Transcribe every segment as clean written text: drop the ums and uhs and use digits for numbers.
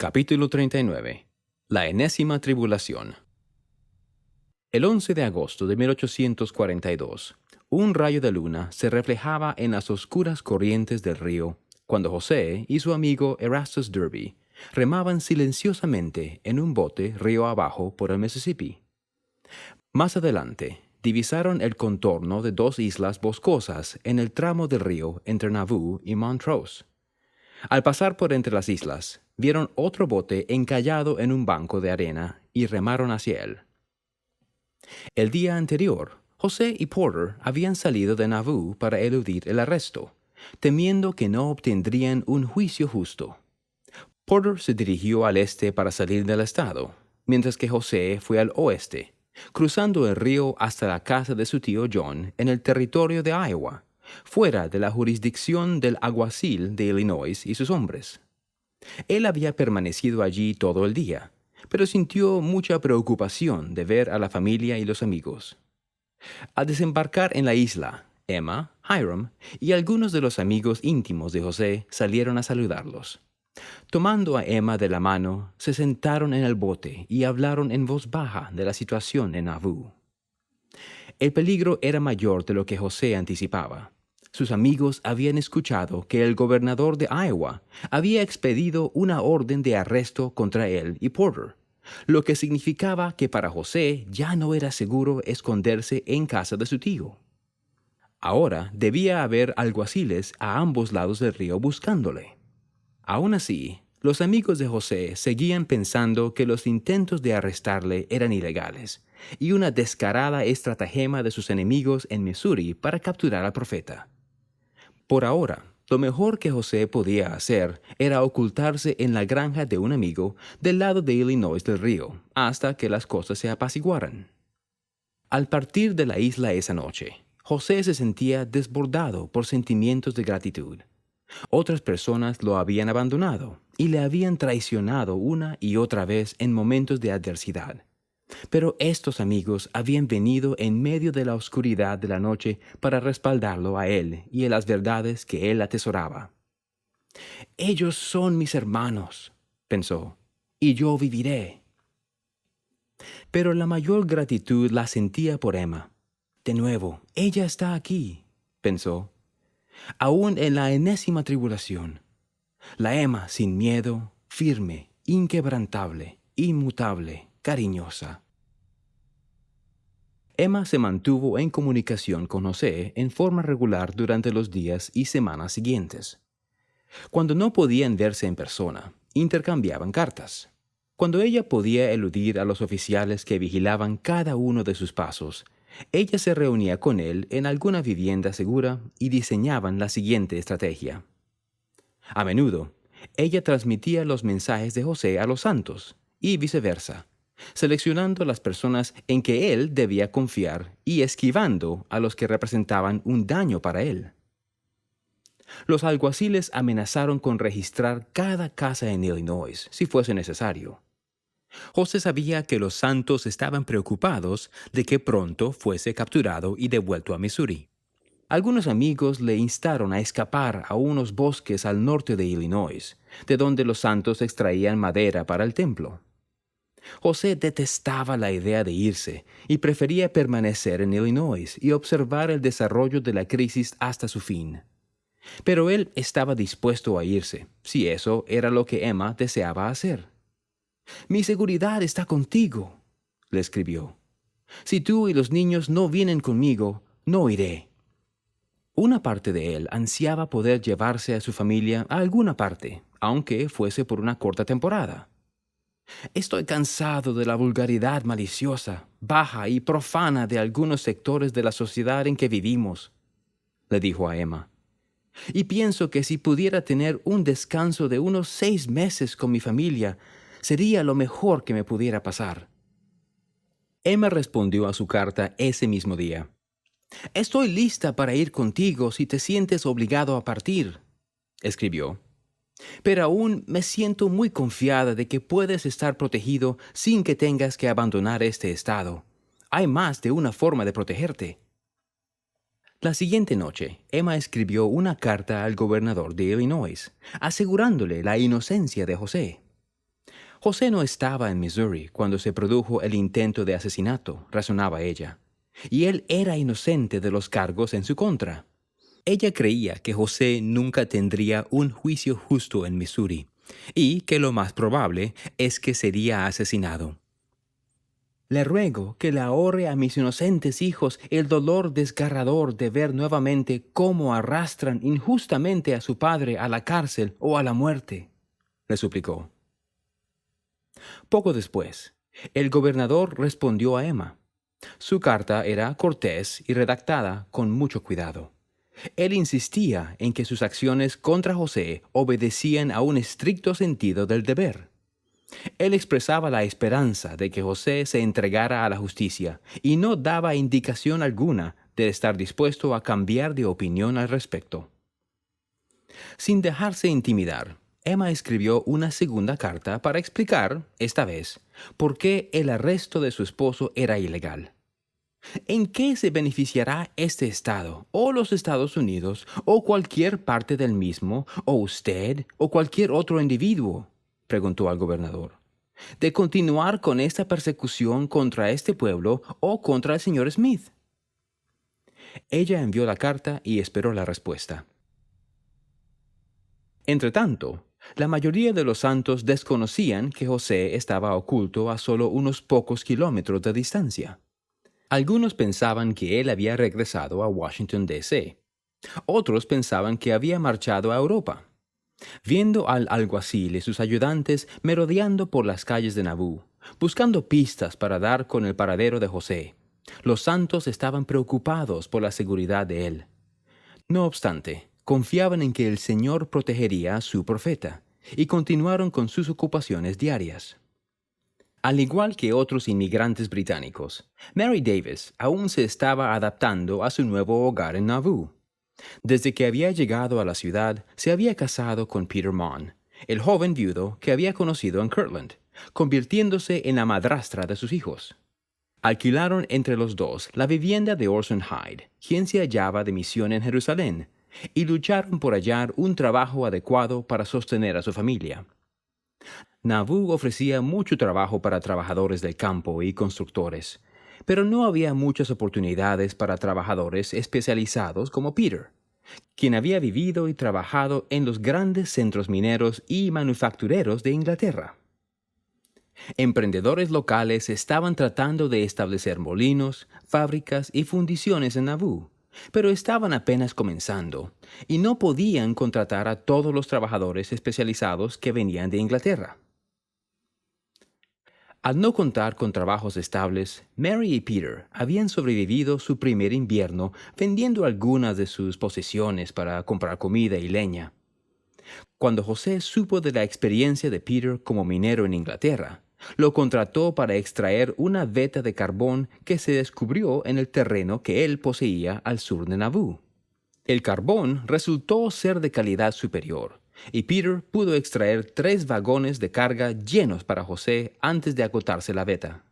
Capítulo 39. La enésima tribulación. El 11 de agosto de 1842, un rayo de luna se reflejaba en las oscuras corrientes del río cuando José y su amigo Erastus Derby remaban silenciosamente en un bote río abajo por el Mississippi. Más adelante, divisaron el contorno de dos islas boscosas en el tramo del río entre Nauvoo y Montrose. Al pasar por entre las islas, vieron otro bote encallado en un banco de arena y remaron hacia él. El día anterior, José y Porter habían salido de Nauvoo para eludir el arresto, temiendo que no obtendrían un juicio justo. Porter se dirigió al este para salir del estado, mientras que José fue al oeste, cruzando el río hasta la casa de su tío John en el territorio de Iowa, fuera de la jurisdicción del alguacil de Illinois y sus hombres. Él había permanecido allí todo el día, pero sintió mucha preocupación de ver a la familia y los amigos. Al desembarcar en la isla, Emma, Hiram y algunos de los amigos íntimos de José salieron a saludarlos. Tomando a Emma de la mano, se sentaron en el bote y hablaron en voz baja de la situación en Nauvoo. El peligro era mayor de lo que José anticipaba. Sus amigos habían escuchado que el gobernador de Iowa había expedido una orden de arresto contra él y Porter, lo que significaba que para José ya no era seguro esconderse en casa de su tío. Ahora debía haber alguaciles a ambos lados del río buscándole. Aún así, los amigos de José seguían pensando que los intentos de arrestarle eran ilegales y una descarada estratagema de sus enemigos en Missouri para capturar al profeta. Por ahora, lo mejor que José podía hacer era ocultarse en la granja de un amigo del lado de Illinois del río, hasta que las cosas se apaciguaran. Al partir de la isla esa noche, José se sentía desbordado por sentimientos de gratitud. Otras personas lo habían abandonado y le habían traicionado una y otra vez en momentos de adversidad. Pero estos amigos habían venido en medio de la oscuridad de la noche para respaldarlo a él y en las verdades que él atesoraba. «Ellos son mis hermanos», pensó, «y yo viviré». Pero la mayor gratitud la sentía por Emma. «De nuevo, ella está aquí», pensó, «aún en la enésima tribulación. La Emma sin miedo, firme, inquebrantable, inmutable, cariñosa». Emma se mantuvo en comunicación con José en forma regular durante los días y semanas siguientes. Cuando no podían verse en persona, intercambiaban cartas. Cuando ella podía eludir a los oficiales que vigilaban cada uno de sus pasos, ella se reunía con él en alguna vivienda segura y diseñaban la siguiente estrategia. A menudo, ella transmitía los mensajes de José a los santos y viceversa, seleccionando las personas en que él debía confiar y esquivando a los que representaban un daño para él. Los alguaciles amenazaron con registrar cada casa en Illinois, si fuese necesario. José sabía que los santos estaban preocupados de que pronto fuese capturado y devuelto a Missouri. Algunos amigos le instaron a escapar a unos bosques al norte de Illinois, de donde los santos extraían madera para el templo. José detestaba la idea de irse y prefería permanecer en Illinois y observar el desarrollo de la crisis hasta su fin. Pero él estaba dispuesto a irse, si eso era lo que Emma deseaba hacer. «Mi seguridad está contigo», le escribió. «Si tú y los niños no vienen conmigo, no iré». Una parte de él ansiaba poder llevarse a su familia a alguna parte, aunque fuese por una corta temporada. «Estoy cansado de la vulgaridad maliciosa, baja y profana de algunos sectores de la sociedad en que vivimos», le dijo a Emma. «Y pienso que si pudiera tener un descanso de unos 6 meses con mi familia, sería lo mejor que me pudiera pasar». Emma respondió a su carta ese mismo día. «Estoy lista para ir contigo si te sientes obligado a partir», escribió. «Pero aún me siento muy confiada de que puedes estar protegido sin que tengas que abandonar este estado. Hay más de una forma de protegerte». La siguiente noche, Emma escribió una carta al gobernador de Illinois, asegurándole la inocencia de José. José no estaba en Missouri cuando se produjo el intento de asesinato, razonaba ella, y él era inocente de los cargos en su contra. Ella creía que José nunca tendría un juicio justo en Missouri, y que lo más probable es que sería asesinado. Le ruego que le ahorre a mis inocentes hijos el dolor desgarrador de ver nuevamente cómo arrastran injustamente a su padre a la cárcel o a la muerte, le suplicó. Poco después, el gobernador respondió a Emma. Su carta era cortés y redactada con mucho cuidado. Él insistía en que sus acciones contra José obedecían a un estricto sentido del deber. Él expresaba la esperanza de que José se entregara a la justicia y no daba indicación alguna de estar dispuesto a cambiar de opinión al respecto. Sin dejarse intimidar, Emma escribió una segunda carta para explicar, esta vez, por qué el arresto de su esposo era ilegal. ¿En qué se beneficiará este Estado, o los Estados Unidos, o cualquier parte del mismo, o usted, o cualquier otro individuo?, preguntó al gobernador, de continuar con esta persecución contra este pueblo o contra el señor Smith. Ella envió la carta y esperó la respuesta. Entretanto, la mayoría de los santos desconocían que José estaba oculto a solo unos pocos kilómetros de distancia. Algunos pensaban que él había regresado a Washington, D.C. Otros pensaban que había marchado a Europa. Viendo al alguacil y sus ayudantes merodeando por las calles de Nauvoo, buscando pistas para dar con el paradero de José, los santos estaban preocupados por la seguridad de él. No obstante, confiaban en que el Señor protegería a su profeta, y continuaron con sus ocupaciones diarias. Al igual que otros inmigrantes británicos, Mary Davis aún se estaba adaptando a su nuevo hogar en Nauvoo. Desde que había llegado a la ciudad, se había casado con Peter Mon, el joven viudo que había conocido en Kirtland, convirtiéndose en la madrastra de sus hijos. Alquilaron entre los dos la vivienda de Orson Hyde, quien se hallaba de misión en Jerusalén, y lucharon por hallar un trabajo adecuado para sostener a su familia. Nauvoo ofrecía mucho trabajo para trabajadores del campo y constructores, pero no había muchas oportunidades para trabajadores especializados como Peter, quien había vivido y trabajado en los grandes centros mineros y manufactureros de Inglaterra. Emprendedores locales estaban tratando de establecer molinos, fábricas y fundiciones en Nauvoo, pero estaban apenas comenzando y no podían contratar a todos los trabajadores especializados que venían de Inglaterra. Al no contar con trabajos estables, Mary y Peter habían sobrevivido su primer invierno vendiendo algunas de sus posesiones para comprar comida y leña. Cuando José supo de la experiencia de Peter como minero en Inglaterra, lo contrató para extraer una veta de carbón que se descubrió en el terreno que él poseía al sur de Nauvoo. El carbón resultó ser de calidad superior, y Peter pudo extraer 3 vagones de carga llenos para José antes de agotarse la veta.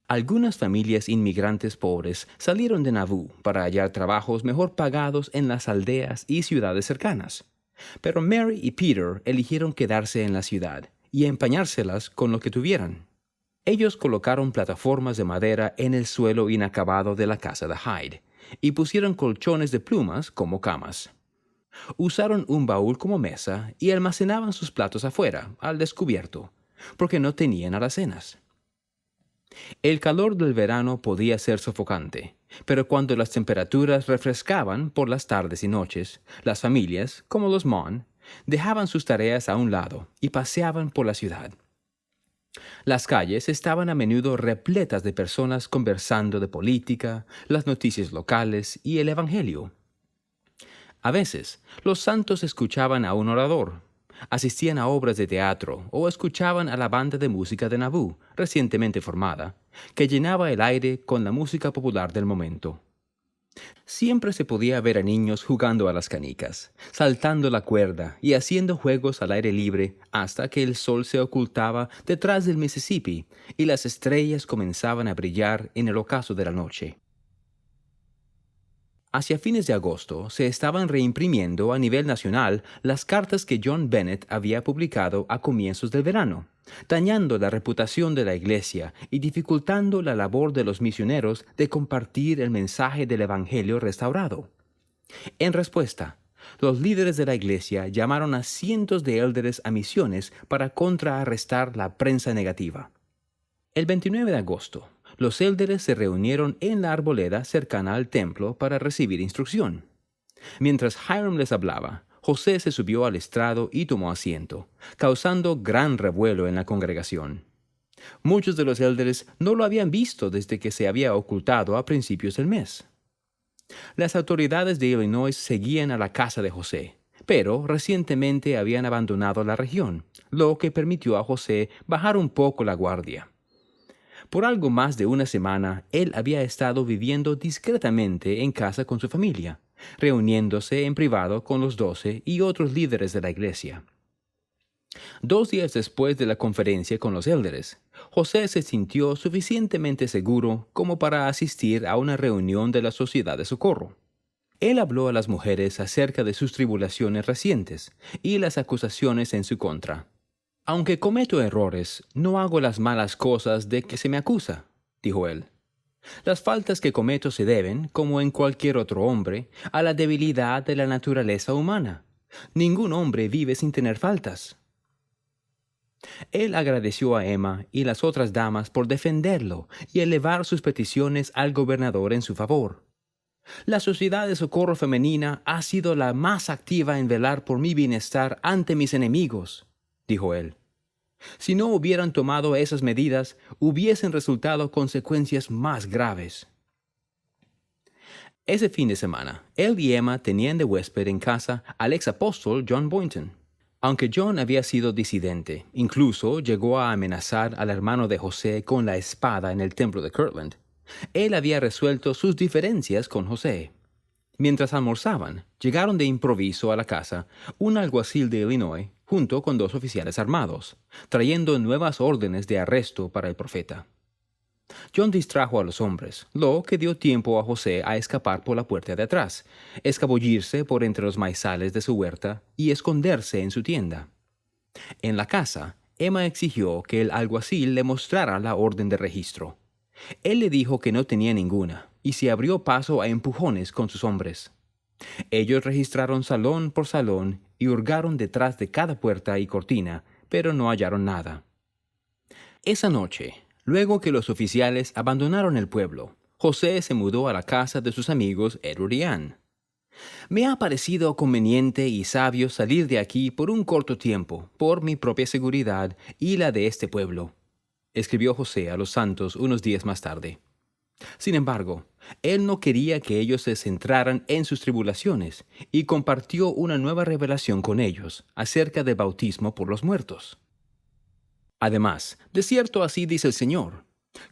Algunas familias inmigrantes pobres salieron de Nauvoo para hallar trabajos mejor pagados en las aldeas y ciudades cercanas, pero Mary y Peter eligieron quedarse en la ciudad y empañárselas con lo que tuvieran. Ellos colocaron plataformas de madera en el suelo inacabado de la casa de Hyde y pusieron colchones de plumas como camas. Usaron un baúl como mesa y almacenaban sus platos afuera, al descubierto, porque no tenían alacenas. El calor del verano podía ser sofocante, pero cuando las temperaturas refrescaban por las tardes y noches, las familias, como los Mon, dejaban sus tareas a un lado y paseaban por la ciudad. Las calles estaban a menudo repletas de personas conversando de política, las noticias locales y el Evangelio. A veces, los santos escuchaban a un orador, asistían a obras de teatro o escuchaban a la banda de música de Nauvoo, recientemente formada, que llenaba el aire con la música popular del momento. Siempre se podía ver a niños jugando a las canicas, saltando la cuerda y haciendo juegos al aire libre hasta que el sol se ocultaba detrás del Mississippi y las estrellas comenzaban a brillar en el ocaso de la noche. Hacia fines de agosto se estaban reimprimiendo a nivel nacional las cartas que John Bennett había publicado a comienzos del verano, dañando la reputación de la Iglesia y dificultando la labor de los misioneros de compartir el mensaje del Evangelio restaurado. En respuesta, los líderes de la Iglesia llamaron a cientos de élderes a misiones para contrarrestar la prensa negativa. El 29 de agosto, los élderes se reunieron en la arboleda cercana al templo para recibir instrucción. Mientras Hiram les hablaba, José se subió al estrado y tomó asiento, causando gran revuelo en la congregación. Muchos de los élderes no lo habían visto desde que se había ocultado a principios del mes. Las autoridades de Illinois seguían a la casa de José, pero recientemente habían abandonado la región, lo que permitió a José bajar un poco la guardia. Por algo más de una semana, él había estado viviendo discretamente en casa con su familia, reuniéndose en privado con los 12 y otros líderes de la iglesia. 2 días después de la conferencia con los élderes, José se sintió suficientemente seguro como para asistir a una reunión de la Sociedad de Socorro. Él habló a las mujeres acerca de sus tribulaciones recientes y las acusaciones en su contra. «Aunque cometo errores, no hago las malas cosas de que se me acusa», dijo él. «Las faltas que cometo se deben, como en cualquier otro hombre, a la debilidad de la naturaleza humana. Ningún hombre vive sin tener faltas». Él agradeció a Emma y las otras damas por defenderlo y elevar sus peticiones al gobernador en su favor. «La Sociedad de Socorro Femenina ha sido la más activa en velar por mi bienestar ante mis enemigos», dijo él. «Si no hubieran tomado esas medidas, hubiesen resultado consecuencias más graves». Ese fin de semana, él y Emma tenían de huésped en casa al ex apóstol John Boynton. Aunque John había sido disidente, incluso llegó a amenazar al hermano de José con la espada en el templo de Kirtland, él había resuelto sus diferencias con José. Mientras almorzaban, llegaron de improviso a la casa un alguacil de Illinois junto con 2 oficiales armados, trayendo nuevas órdenes de arresto para el profeta. John distrajo a los hombres, lo que dio tiempo a José a escapar por la puerta de atrás, escabullirse por entre los maizales de su huerta y esconderse en su tienda. En la casa, Emma exigió que el alguacil le mostrara la orden de registro. Él le dijo que no tenía ninguna, y se abrió paso a empujones con sus hombres. Ellos registraron salón por salón y hurgaron detrás de cada puerta y cortina, pero no hallaron nada. Esa noche, luego que los oficiales abandonaron el pueblo, José se mudó a la casa de sus amigos Edward y Ann. «Me ha parecido conveniente y sabio salir de aquí por un corto tiempo, por mi propia seguridad y la de este pueblo», escribió José a los santos unos días más tarde. Sin embargo, él no quería que ellos se centraran en sus tribulaciones y compartió una nueva revelación con ellos acerca del bautismo por los muertos. «Además, de cierto así dice el Señor,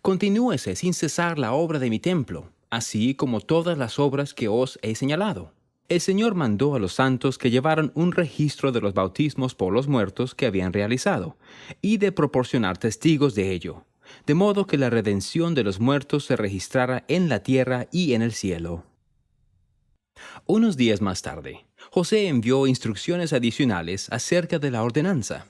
continúese sin cesar la obra de mi templo, así como todas las obras que os he señalado». El Señor mandó a los santos que llevaran un registro de los bautismos por los muertos que habían realizado, y de proporcionar testigos de ello, de modo que la redención de los muertos se registrara en la tierra y en el cielo. Unos días más tarde, José envió instrucciones adicionales acerca de la ordenanza.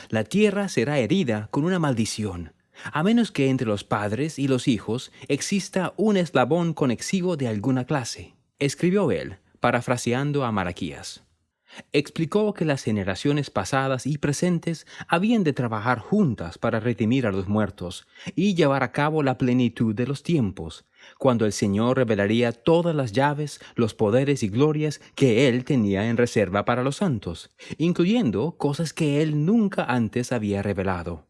«La tierra será herida con una maldición, a menos que entre los padres y los hijos exista un eslabón conexivo de alguna clase», escribió él, parafraseando a Malaquías. Explicó que las generaciones pasadas y presentes habían de trabajar juntas para redimir a los muertos y llevar a cabo la plenitud de los tiempos, cuando el Señor revelaría todas las llaves, los poderes y glorias que Él tenía en reserva para los santos, incluyendo cosas que Él nunca antes había revelado.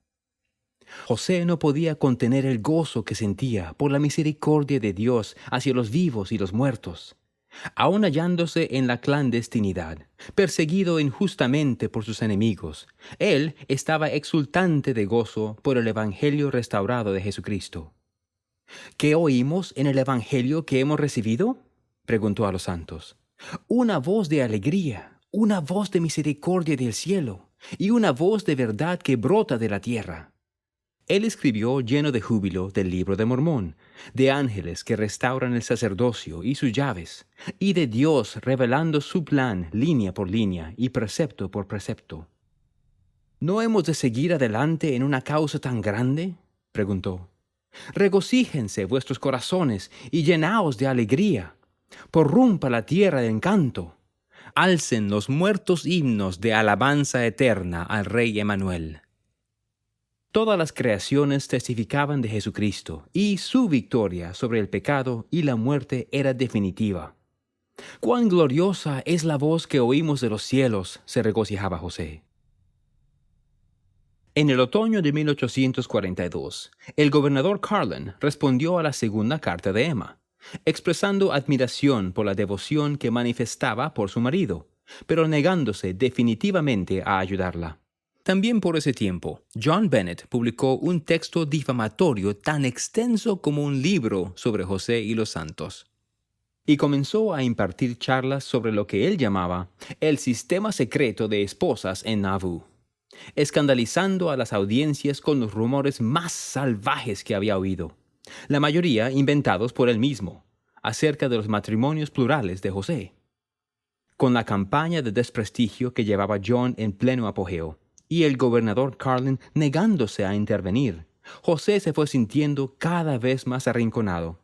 José no podía contener el gozo que sentía por la misericordia de Dios hacia los vivos y los muertos. Aun hallándose en la clandestinidad, perseguido injustamente por sus enemigos, él estaba exultante de gozo por el Evangelio restaurado de Jesucristo. «¿Qué oímos en el Evangelio que hemos recibido?», preguntó a los santos. «Una voz de alegría, una voz de misericordia del cielo, y una voz de verdad que brota de la tierra». Él escribió lleno de júbilo del libro de Mormón, de ángeles que restauran el sacerdocio y sus llaves, y de Dios revelando su plan línea por línea y precepto por precepto. ¿No hemos de seguir adelante en una causa tan grande?, preguntó. Regocíjense vuestros corazones y llenaos de alegría. Porrumpa la tierra de encanto. Alcen los muertos himnos de alabanza eterna al Rey Emmanuel. Todas las creaciones testificaban de Jesucristo, y su victoria sobre el pecado y la muerte era definitiva. ¡Cuán gloriosa es la voz que oímos de los cielos!, se regocijaba José. En el otoño de 1842, el gobernador Carlin respondió a la segunda carta de Emma, expresando admiración por la devoción que manifestaba por su marido, pero negándose definitivamente a ayudarla. También por ese tiempo, John Bennett publicó un texto difamatorio tan extenso como un libro sobre José y los santos, y comenzó a impartir charlas sobre lo que él llamaba el sistema secreto de esposas en Nauvoo, escandalizando a las audiencias con los rumores más salvajes que había oído, la mayoría inventados por él mismo, acerca de los matrimonios plurales de José. Con la campaña de desprestigio que llevaba John en pleno apogeo, y el gobernador Carlin negándose a intervenir, José se fue sintiendo cada vez más arrinconado.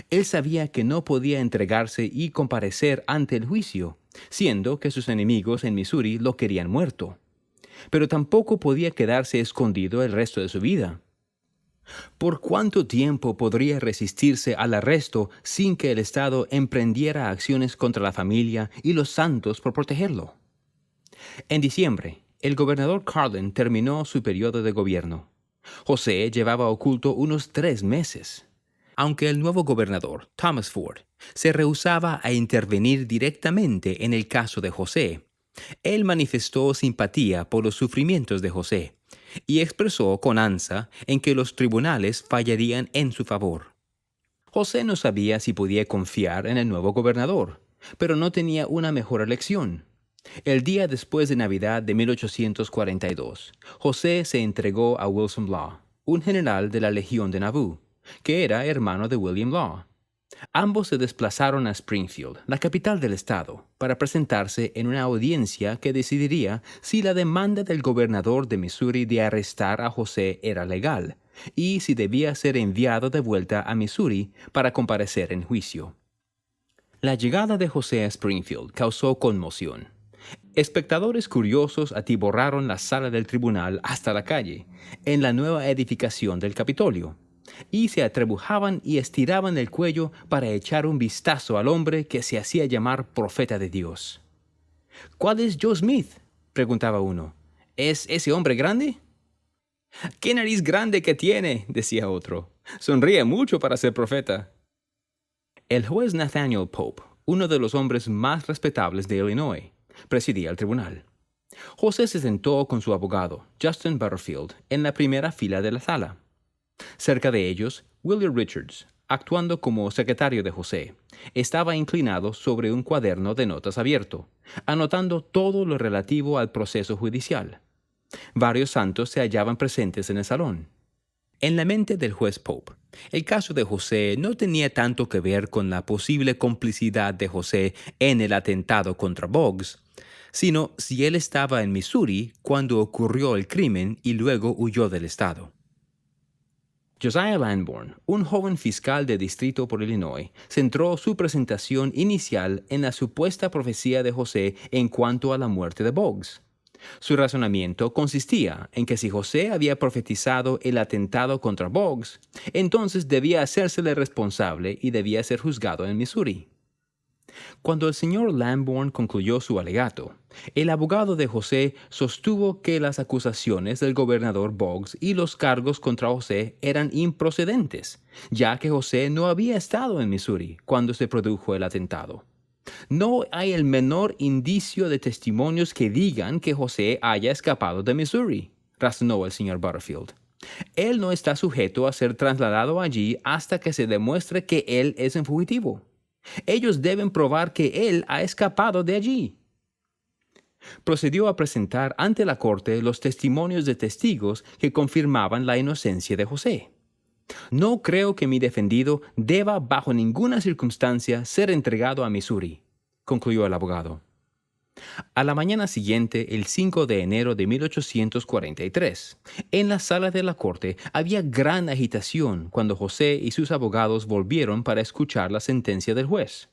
Él sabía que no podía entregarse y comparecer ante el juicio, siendo que sus enemigos en Missouri lo querían muerto. Pero tampoco podía quedarse escondido el resto de su vida. ¿Por cuánto tiempo podría resistirse al arresto sin que el Estado emprendiera acciones contra la familia y los santos por protegerlo? En diciembre, el gobernador Carlin terminó su periodo de gobierno. José llevaba oculto unos 3 meses. Aunque el nuevo gobernador, Thomas Ford, se rehusaba a intervenir directamente en el caso de José, él manifestó simpatía por los sufrimientos de José y expresó confianza en que los tribunales fallarían en su favor. José no sabía si podía confiar en el nuevo gobernador, pero no tenía una mejor elección. El día después de Navidad de 1842, José se entregó a Wilson Law, un general de la Legión de Nauvoo, que era hermano de William Law. Ambos se desplazaron a Springfield, la capital del estado, para presentarse en una audiencia que decidiría si la demanda del gobernador de Missouri de arrestar a José era legal y si debía ser enviado de vuelta a Missouri para comparecer en juicio. La llegada de José a Springfield causó conmoción. Espectadores curiosos atiborraron la sala del tribunal hasta la calle, en la nueva edificación del Capitolio, y se atrebujaban y estiraban el cuello para echar un vistazo al hombre que se hacía llamar profeta de Dios. «¿Cuál es Joe Smith?», preguntaba uno. «¿Es ese hombre grande?». «¡Qué nariz grande que tiene!», decía otro. «Sonríe mucho para ser profeta». El juez Nathaniel Pope, uno de los hombres más respetables de Illinois, presidía el tribunal. José se sentó con su abogado, Justin Butterfield, en la primera fila de la sala. Cerca de ellos, William Richards, actuando como secretario de José, estaba inclinado sobre un cuaderno de notas abierto, anotando todo lo relativo al proceso judicial. Varios santos se hallaban presentes en el salón. En la mente del juez Pope, el caso de José no tenía tanto que ver con la posible complicidad de José en el atentado contra Boggs, sino si él estaba en Missouri cuando ocurrió el crimen y luego huyó del estado. Josiah Lamborn, un joven fiscal de distrito por Illinois, centró su presentación inicial en la supuesta profecía de José en cuanto a la muerte de Boggs. Su razonamiento consistía en que si José había profetizado el atentado contra Boggs, entonces debía hacérsele responsable y debía ser juzgado en Missouri. Cuando el señor Lamborn concluyó su alegato, el abogado de José sostuvo que las acusaciones del gobernador Boggs y los cargos contra José eran improcedentes, ya que José no había estado en Missouri cuando se produjo el atentado. No hay el menor indicio de testimonios que digan que José haya escapado de Missouri, razonó el señor Butterfield. Él no está sujeto a ser trasladado allí hasta que se demuestre que él es un fugitivo. Ellos deben probar que él ha escapado de allí. Procedió a presentar ante la corte los testimonios de testigos que confirmaban la inocencia de José. No creo que mi defendido deba bajo ninguna circunstancia ser entregado a Missouri, concluyó el abogado. A la mañana siguiente, el 5 de enero de 1843, en la sala de la corte había gran agitación cuando José y sus abogados volvieron para escuchar la sentencia del juez.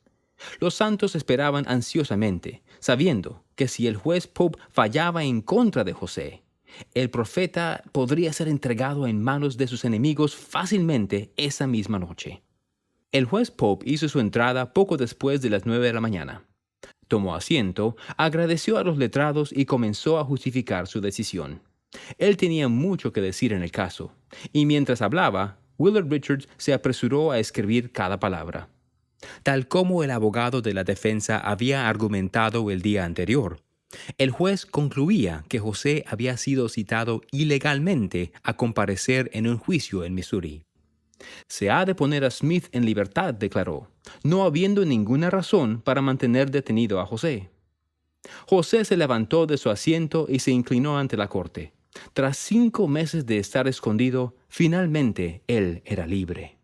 Los santos esperaban ansiosamente, sabiendo que si el juez Pope fallaba en contra de José, el profeta podría ser entregado en manos de sus enemigos fácilmente esa misma noche. El juez Pope hizo su entrada poco después de las 9 de la mañana. Tomó asiento, agradeció a los letrados y comenzó a justificar su decisión. Él tenía mucho que decir en el caso, y mientras hablaba, Willard Richards se apresuró a escribir cada palabra. Tal como el abogado de la defensa había argumentado el día anterior, el juez concluía que José había sido citado ilegalmente a comparecer en un juicio en Missouri. Se ha de poner a Smith en libertad, declaró, no habiendo ninguna razón para mantener detenido a José. José se levantó de su asiento y se inclinó ante la corte. Tras 5 meses de estar escondido, finalmente él era libre.